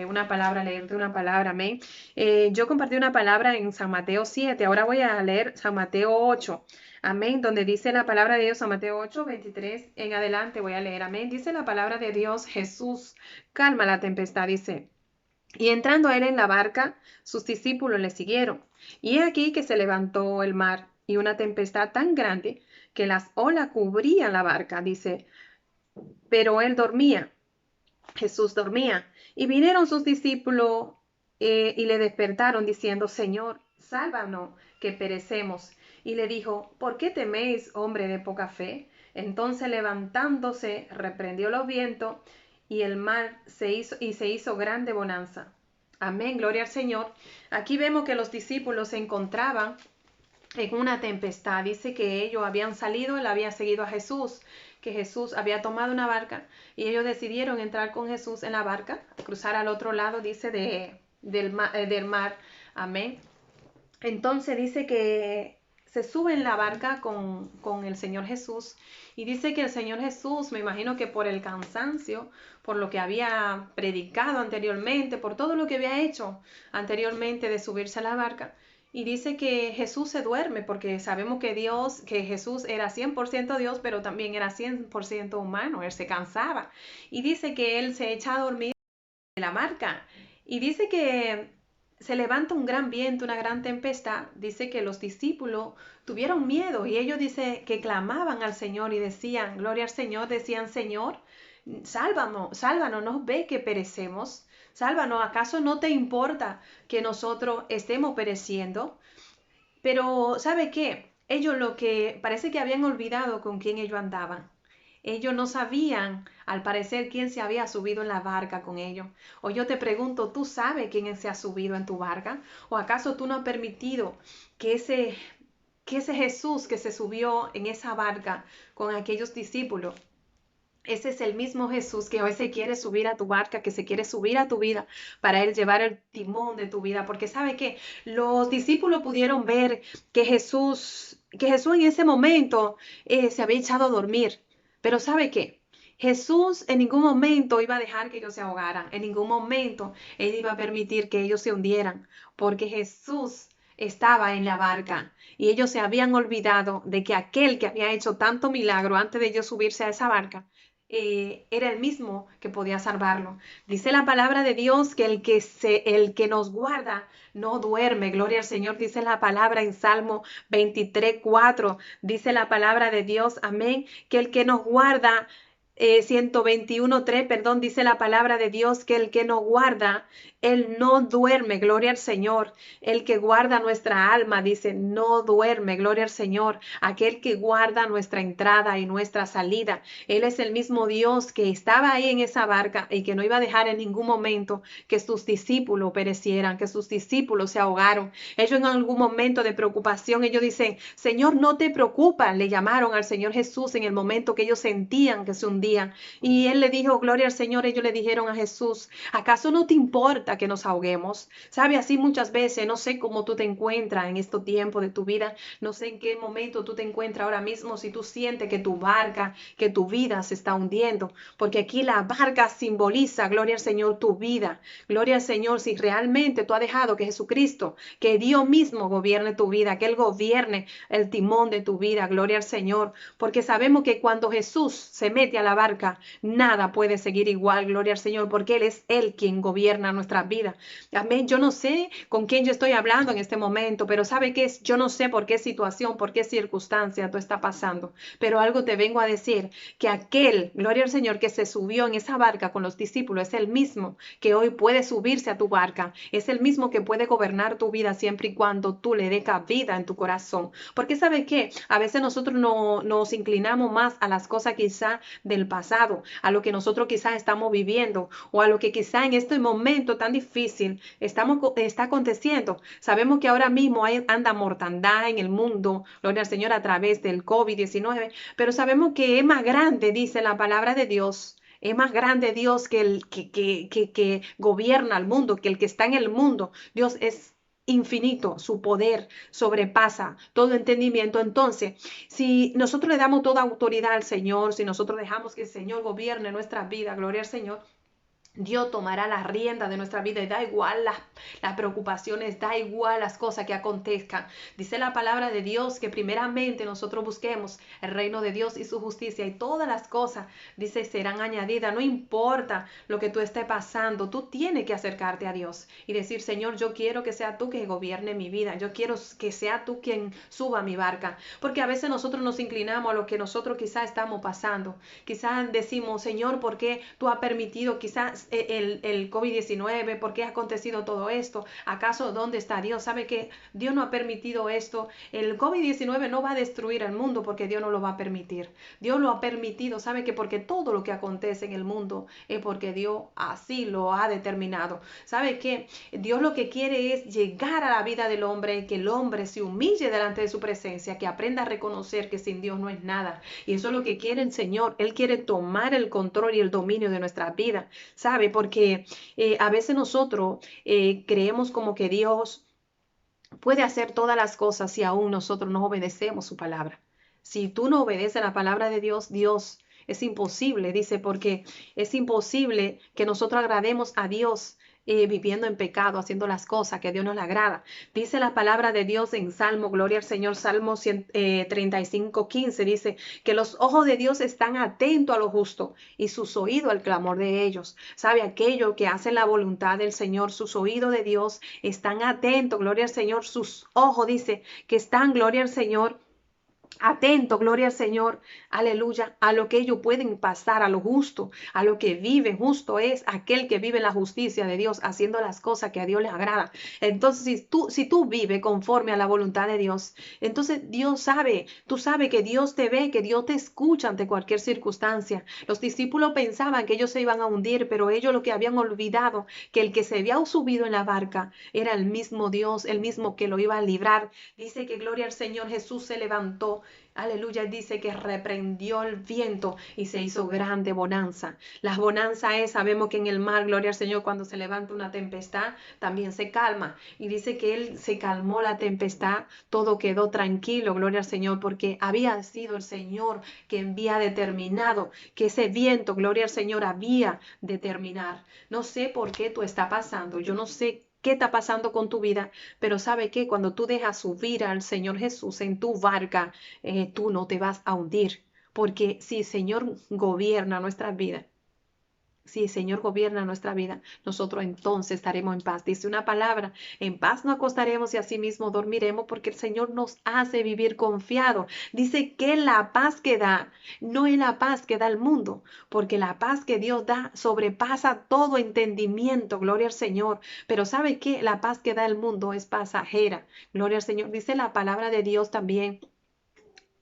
una palabra, leerte una palabra, amén. Yo compartí una palabra en San Mateo 7, ahora voy a leer San Mateo 8, amén, donde dice la palabra de Dios, San Mateo 8, 23 en adelante voy a leer, amén. Dice la palabra de Dios, Jesús calma la tempestad, dice. Y entrando él en la barca, sus discípulos le siguieron. Y he aquí que se levantó el mar y una tempestad tan grande que las olas cubrían la barca, dice, pero él dormía. Jesús dormía. Y vinieron sus discípulos y le despertaron diciendo, Señor, sálvanos, que perecemos. Y le dijo, ¿por qué teméis, hombre de poca fe? Entonces levantándose, reprendió los vientos y el mar se hizo grande bonanza. Amén, gloria al Señor. Aquí vemos que los discípulos se encontraban en una tempestad. Dice que ellos habían salido, él había seguido a Jesús, que Jesús había tomado una barca y ellos decidieron entrar con Jesús en la barca, cruzar al otro lado, dice, del mar. Amén. Entonces dice que se sube en la barca con el Señor Jesús y dice que el Señor Jesús, me imagino que por el cansancio, por lo que había predicado anteriormente, por todo lo que había hecho anteriormente de subirse a la barca, y dice que Jesús se duerme porque sabemos que Jesús era 100% Dios, pero también era 100% humano, él se cansaba. Y dice que él se echa a dormir en la barca. Y dice que se levanta un gran viento, una gran tempestad. Dice que los discípulos tuvieron miedo y ellos dice que clamaban al Señor y decían, gloria al Señor, decían, Señor, sálvanos, sálvanos, ¿no ve que perecemos? Sálvanos, ¿acaso no te importa que nosotros estemos pereciendo? Pero, ¿sabe qué? Ellos lo que parece que habían olvidado con quién ellos andaban. Ellos no sabían, al parecer, quién se había subido en la barca con ellos. O yo te pregunto, ¿tú sabes quién se ha subido en tu barca? ¿O acaso tú no has permitido que ese Jesús que se subió en esa barca con aquellos discípulos, ese es el mismo Jesús que hoy se quiere subir a tu barca, que se quiere subir a tu vida para él llevar el timón de tu vida? Porque sabe que los discípulos pudieron ver que Jesús en ese momento se había echado a dormir. Pero ¿sabe qué? Jesús en ningún momento iba a dejar que ellos se ahogaran, en ningún momento él iba a permitir que ellos se hundieran, porque Jesús estaba en la barca y ellos se habían olvidado de que aquel que había hecho tanto milagro antes de ellos subirse a esa barca era el mismo que podía salvarlo. Dice la palabra de Dios que el que nos guarda no duerme. Gloria al Señor. Dice la palabra en Salmo 23:4. Dice la palabra de Dios, amén, que el que nos guarda 121:3, perdón, dice la palabra de Dios que el que nos guarda, él no duerme, gloria al Señor. El que guarda nuestra alma, dice, no duerme, gloria al Señor. Aquel que guarda nuestra entrada y nuestra salida. Él es el mismo Dios que estaba ahí en esa barca y que no iba a dejar en ningún momento que sus discípulos perecieran, que sus discípulos se ahogaron. Ellos en algún momento de preocupación, ellos dicen, Señor, no te preocupas. Le llamaron al Señor Jesús en el momento que ellos sentían que se hundían. Y él le dijo, gloria al Señor. Ellos le dijeron a Jesús, ¿acaso no te importa que nos ahoguemos? Sabe, así muchas veces, no sé cómo tú te encuentras en este tiempo de tu vida, no sé en qué momento tú te encuentras ahora mismo, si tú sientes que tu barca, que tu vida se está hundiendo, porque aquí la barca simboliza, gloria al Señor, tu vida. Gloria al Señor, si realmente tú has dejado que Jesucristo, que Dios mismo gobierne tu vida, que Él gobierne el timón de tu vida, gloria al Señor, porque sabemos que cuando Jesús se mete a la barca, nada puede seguir igual, gloria al Señor, porque Él es Él quien gobierna nuestra vida. Amén. Yo no sé con quién yo estoy hablando en este momento, pero ¿sabe qué es? Yo no sé por qué situación, por qué circunstancia tú estás pasando, pero algo te vengo a decir, que aquel, gloria al Señor, que se subió en esa barca con los discípulos, es el mismo que hoy puede subirse a tu barca, es el mismo que puede gobernar tu vida siempre y cuando tú le des cabida en tu corazón. Porque ¿sabe qué? A veces nosotros no, nos inclinamos más a las cosas quizá del pasado, a lo que nosotros quizá estamos viviendo o a lo que quizá en este momento tan difícil está aconteciendo. Sabemos que ahora mismo anda mortandad en el mundo, gloria al Señor, a través del COVID-19, pero sabemos que es más grande, dice la palabra de Dios. Es más grande Dios que el que gobierna el mundo, que el que está en el mundo. Dios es infinito, su poder sobrepasa todo entendimiento. Entonces, si nosotros le damos toda autoridad al Señor, si nosotros dejamos que el Señor gobierne nuestra vida, gloria al Señor, Dios tomará la rienda de nuestra vida y da igual las preocupaciones, da igual las cosas que acontezcan. Dice la palabra de Dios que primeramente nosotros busquemos el reino de Dios y su justicia y todas las cosas, dice, serán añadidas. No importa lo que tú estés pasando, tú tienes que acercarte a Dios y decir, Señor, yo quiero que sea tú quien gobierne mi vida. Yo quiero que sea tú quien suba mi barca. Porque a veces nosotros nos inclinamos a lo que nosotros quizás estamos pasando. Quizás decimos, Señor, ¿por qué tú has permitido quizás el COVID-19? ¿Por qué ha acontecido todo esto? ¿Acaso dónde está Dios? ¿Sabe que Dios no ha permitido esto? El COVID-19 no va a destruir el mundo porque Dios no lo va a permitir. Dios lo ha permitido, ¿sabe que? Porque todo lo que acontece en el mundo es porque Dios así lo ha determinado. ¿Sabe que Dios lo que quiere es llegar a la vida del hombre, que el hombre se humille delante de su presencia, que aprenda a reconocer que sin Dios no es nada? Y eso es lo que quiere el Señor. Él quiere tomar el control y el dominio de nuestra vida, ¿sabe? Porque a veces nosotros creemos como que Dios puede hacer todas las cosas si aún nosotros no obedecemos su palabra. Si tú no obedeces la palabra de Dios, Dios es imposible, dice, porque es imposible que nosotros agrademos a Dios viviendo en pecado, haciendo las cosas que a Dios nos le agrada. Dice la palabra de Dios en Salmo, gloria al Señor, Salmo 35:15, dice que los ojos de Dios están atentos a lo justo y sus oídos al clamor de ellos. ¿Sabe? Aquello que hacen la voluntad del Señor, sus oídos de Dios están atentos, gloria al Señor, sus ojos, dice, que están, gloria al Señor, atento, gloria al Señor, aleluya, a lo que ellos pueden pasar, a lo justo, a lo que viven. Justo es aquel que vive en la justicia de Dios, haciendo las cosas que a Dios le agrada. Entonces, si tú vives conforme a la voluntad de Dios, entonces Dios sabe, tú sabes que Dios te ve, que Dios te escucha ante cualquier circunstancia. Los discípulos pensaban que ellos se iban a hundir, pero ellos lo que habían olvidado, que el que se había subido en la barca era el mismo Dios, el mismo que lo iba a librar. Dice que gloria al Señor, Jesús se levantó. Aleluya, dice que reprendió el viento y se hizo grande bonanza. La bonanza es, sabemos que en el mar, gloria al Señor, cuando se levanta una tempestad, también se calma. Y dice que Él se calmó la tempestad, todo quedó tranquilo, gloria al Señor, porque había sido el Señor que había determinado que ese viento, gloria al Señor, había de terminar. No sé por qué tú está pasando, yo no sé qué está pasando con tu vida, pero sabe que cuando tú dejas subir al Señor Jesús en tu barca, tú no te vas a hundir, porque si el Señor gobierna nuestra vida, si el Señor gobierna nuestra vida, nosotros entonces estaremos en paz. Dice una palabra, en paz nos acostaremos y asimismo dormiremos porque el Señor nos hace vivir confiado. Dice que la paz que da, no es la paz que da el mundo, porque la paz que Dios da sobrepasa todo entendimiento, gloria al Señor. Pero ¿sabe qué? La paz que da el mundo es pasajera, gloria al Señor. Dice la palabra de Dios también.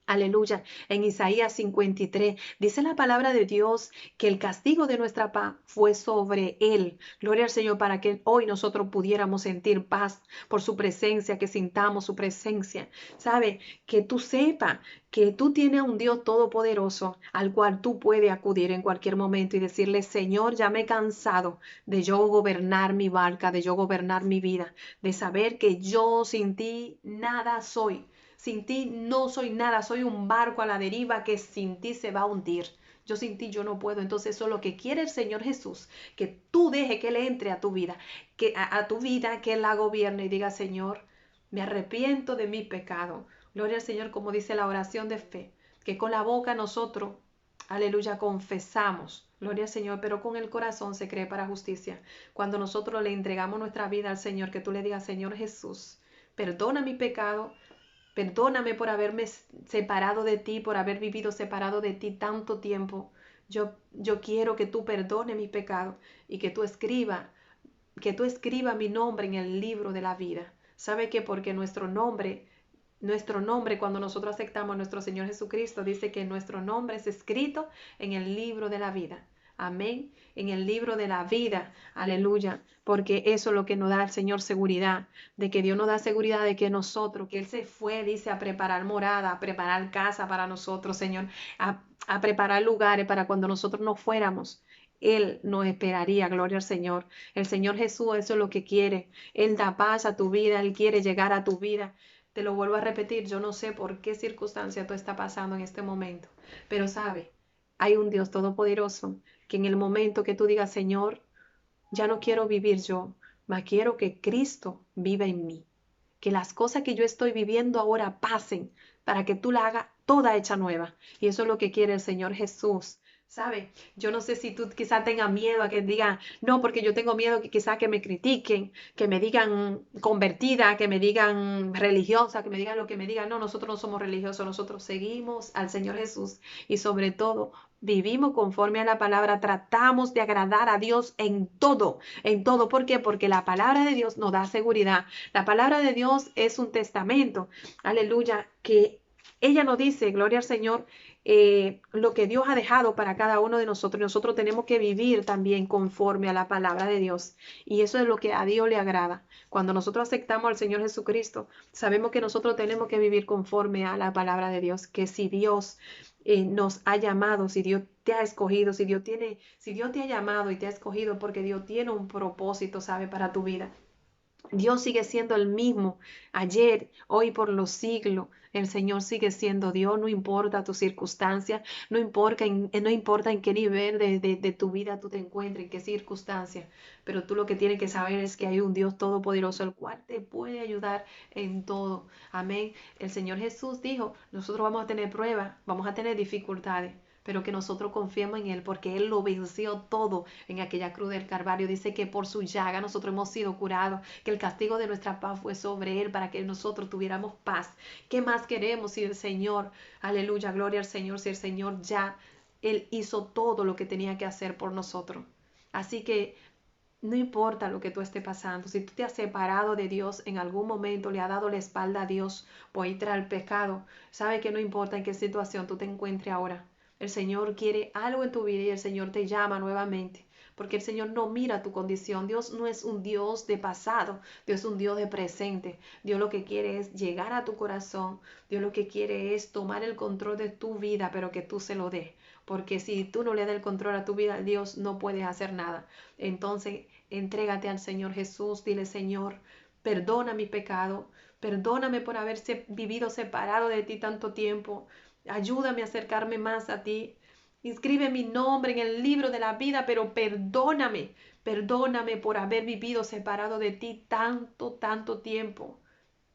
Aleluya. En Isaías 53 dice la palabra de Dios que el castigo de nuestra paz fue sobre él. Gloria al Señor para que hoy nosotros pudiéramos sentir paz por su presencia, que sintamos su presencia. Sabe, que tú sepas que tú tienes a un Dios todopoderoso al cual tú puedes acudir en cualquier momento y decirle, Señor, ya me he cansado de yo gobernar mi barca, de yo gobernar mi vida, de saber que yo sin ti nada soy. Sin ti no soy nada, soy un barco a la deriva que sin ti se va a hundir. Yo sin ti yo no puedo. Entonces eso es lo que quiere el Señor Jesús, que tú dejes que Él entre a tu vida, que a tu vida, que Él la gobierne y diga, Señor, me arrepiento de mi pecado. Gloria al Señor, como dice la oración de fe, que con la boca nosotros, aleluya, confesamos. Gloria al Señor, pero con el corazón se cree para justicia. Cuando nosotros le entregamos nuestra vida al Señor, que tú le digas, Señor Jesús, perdona mi pecado. Perdóname por haberme separado de ti, por haber vivido separado de ti tanto tiempo. Yo quiero que tú perdone mi pecado y que tú escriba mi nombre en el libro de la vida. ¿Sabe qué? Porque nuestro nombre, cuando nosotros aceptamos a nuestro Señor Jesucristo, dice que nuestro nombre es escrito en el libro de la vida. Amén. En el libro de la vida. Aleluya. Porque eso es lo que nos da el Señor seguridad. De que Dios nos da seguridad de que nosotros, que Él se fue, dice, a preparar morada, a preparar casa para nosotros, Señor. A preparar lugares para cuando nosotros no fuéramos. Él nos esperaría, gloria al Señor. El Señor Jesús, eso es lo que quiere. Él da paz a tu vida, Él quiere llegar a tu vida. Te lo vuelvo a repetir, yo no sé por qué circunstancia tú estás pasando en este momento, pero sabe, hay un Dios todopoderoso que en el momento que tú digas, Señor, Ya no quiero vivir yo, mas quiero que Cristo viva en mí. Que las cosas que yo estoy viviendo ahora pasen para que tú la hagas toda hecha nueva. Y eso es lo que quiere el Señor Jesús. ¿Sabe? Yo no sé si tú quizá tengas miedo a que digan, no, porque yo tengo miedo que quizá que me critiquen, que me digan convertida, que me digan religiosa, que me digan lo que me digan. No, nosotros no somos religiosos, nosotros seguimos al Señor Jesús y sobre todo vivimos conforme a la palabra, tratamos de agradar a Dios en todo, en todo. ¿Por qué? Porque la palabra de Dios nos da seguridad. La palabra de Dios es un testamento, aleluya, que ella nos dice, gloria al Señor, lo que Dios ha dejado para cada uno de nosotros. Nosotros tenemos que vivir también conforme a la palabra de Dios. Y eso es lo que a Dios le agrada. Cuando nosotros aceptamos al Señor Jesucristo, sabemos que nosotros tenemos que vivir conforme a la palabra de Dios. Que si Dios nos ha llamado, si Dios te ha escogido, si Dios te ha llamado y te ha escogido, porque Dios tiene un propósito, ¿sabe? Para tu vida. Dios sigue siendo el mismo ayer, hoy, por los siglos. El Señor sigue siendo Dios, no importa tu circunstancia, no importa en qué nivel de tu vida tú te encuentres, en qué circunstancia, pero tú lo que tienes que saber es que hay un Dios todopoderoso, el cual te puede ayudar en todo. Amén. El Señor Jesús dijo, nosotros vamos a tener pruebas, vamos a tener dificultades, pero que nosotros confiemos en Él, porque Él lo venció todo en aquella cruz del Calvario. Dice que por su llaga nosotros hemos sido curados, que el castigo de nuestra paz fue sobre Él para que nosotros tuviéramos paz. ¿Qué más queremos si el Señor, aleluya, gloria al Señor, si el Señor ya, Él hizo todo lo que tenía que hacer por nosotros? Así que no importa lo que tú estés pasando, si tú te has separado de Dios en algún momento, le has dado la espalda a Dios por ir tras el pecado, sabe que no importa en qué situación tú te encuentres ahora. El Señor quiere algo en tu vida y el Señor te llama nuevamente, porque el Señor no mira tu condición. Dios no es un Dios de pasado, Dios es un Dios de presente. Dios lo que quiere es llegar a tu corazón, Dios lo que quiere es tomar el control de tu vida, pero que tú se lo des. Porque si tú no le das el control a tu vida, Dios no puede hacer nada. Entonces, entrégate al Señor Jesús, dile, Señor, perdona mi pecado, perdóname por haberse vivido separado de ti tanto tiempo, ayúdame a acercarme más a ti, inscribe mi nombre en el libro de la vida, pero perdóname, perdóname por haber vivido separado de ti tanto, tanto tiempo.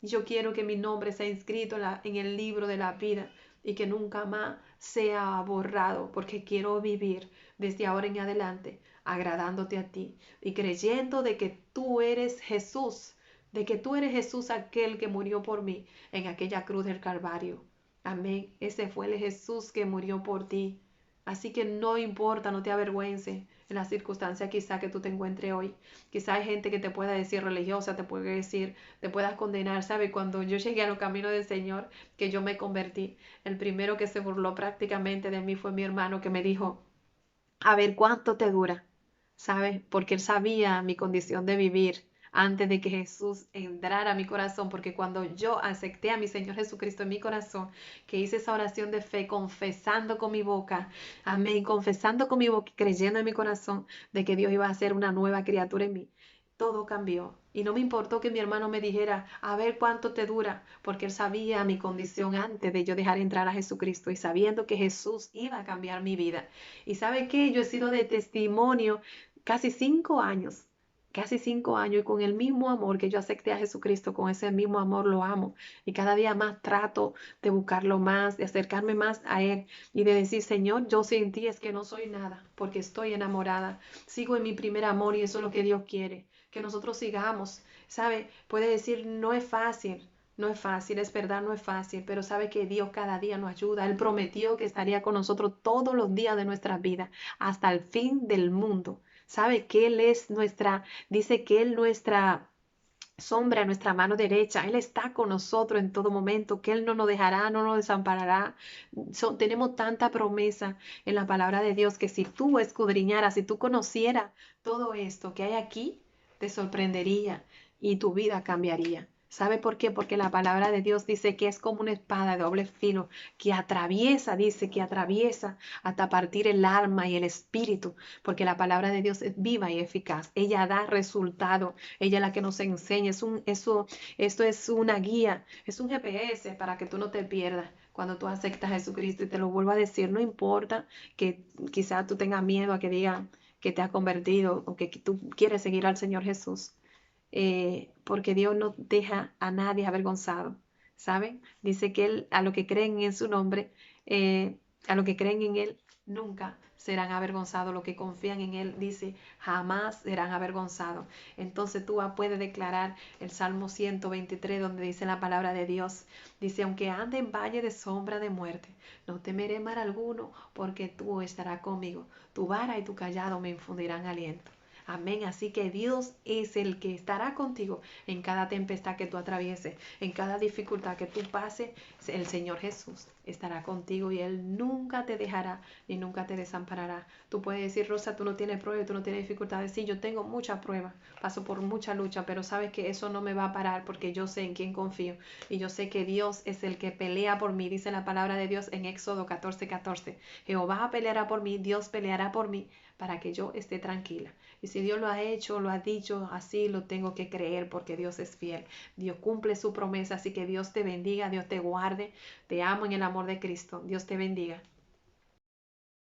Yo quiero que mi nombre sea inscrito en el libro de la vida y que nunca más sea borrado, porque quiero vivir desde ahora en adelante agradándote a ti y creyendo de que tú eres Jesús, de que tú eres Jesús aquel que murió por mí en aquella cruz del Calvario. Amén. Ese fue el Jesús que murió por ti. Así que no importa, no te avergüences en la circunstancia quizá que tú te encuentres hoy. Quizá hay gente que te pueda decir religiosa, te puede decir, te puedas condenar. ¿Sabe? Cuando yo llegué a los caminos del Señor, que yo me convertí, el primero que se burló prácticamente de mí fue mi hermano, que me dijo, a ver cuánto te dura, ¿sabes? Porque él sabía mi condición de vivir antes de que Jesús entrara a mi corazón, porque cuando yo acepté a mi Señor Jesucristo en mi corazón, que hice esa oración de fe, confesando con mi boca, amén, confesando con mi boca y creyendo en mi corazón de que Dios iba a hacer una nueva criatura en mí, todo cambió. Y no me importó que mi hermano me dijera, a ver cuánto te dura, porque él sabía mi condición antes de yo dejar entrar a Jesucristo y sabiendo que Jesús iba a cambiar mi vida. Y sabe qué, yo he sido de testimonio casi 5 años, casi 5 años, y con el mismo amor que yo acepté a Jesucristo, con ese mismo amor lo amo. Y cada día más trato de buscarlo más, de acercarme más a Él y de decir, Señor, yo sin ti es que no soy nada, porque estoy enamorada. Sigo en mi primer amor y eso es lo que Dios quiere, que nosotros sigamos. ¿Sabe? Puede decir, no es fácil. No es fácil, es verdad, no es fácil, pero sabe que Dios cada día nos ayuda. Él prometió que estaría con nosotros todos los días de nuestra vida, hasta el fin del mundo. Sabe que Él es dice que Él nuestra sombra, nuestra mano derecha. Él está con nosotros en todo momento, que Él no nos dejará, no nos desamparará. Tenemos tanta promesa en la palabra de Dios que si tú escudriñaras, si tú conocieras todo esto que hay aquí, te sorprendería y tu vida cambiaría. ¿Sabe por qué? Porque la palabra de Dios dice que es como una espada de doble filo que atraviesa, dice que atraviesa hasta partir el alma y el espíritu, porque la palabra de Dios es viva y eficaz. Ella da resultado, ella es la que nos enseña. Esto es una guía, es un GPS para que tú no te pierdas. Cuando tú aceptas a Jesucristo, y te lo vuelvo a decir, no importa que quizás tú tengas miedo a que digan que te ha convertido o que tú quieres seguir al Señor Jesús. Porque Dios no deja a nadie avergonzado, ¿saben? Dice que Él, a los que creen en su nombre, a los que creen en Él, nunca serán avergonzados. Los que confían en Él, dice, jamás serán avergonzados. Entonces tú puedes declarar el Salmo 123, donde dice la palabra de Dios. Dice, aunque ande en valle de sombra de muerte, no temeré mal alguno, porque tú estarás conmigo. Tu vara y tu callado me infundirán aliento. Amén. Así que Dios es el que estará contigo en cada tempestad que tú atravieses, en cada dificultad que tú pases. El Señor Jesús estará contigo y Él nunca te dejará ni nunca te desamparará. Tú puedes decir, Rosa, tú no tienes pruebas, tú no tienes dificultades. Sí, yo tengo muchas pruebas, paso por mucha lucha, pero sabes que eso no me va a parar porque yo sé en quién confío y yo sé que Dios es el que pelea por mí. Dice la palabra de Dios en Éxodo 14:14. Jehová peleará por mí, Dios peleará por mí para que yo esté tranquila. Y si Dios lo ha hecho, lo ha dicho, así lo tengo que creer porque Dios es fiel. Dios cumple su promesa, así que Dios te bendiga, Dios te guarde. Te amo en el amor de Cristo. Dios te bendiga.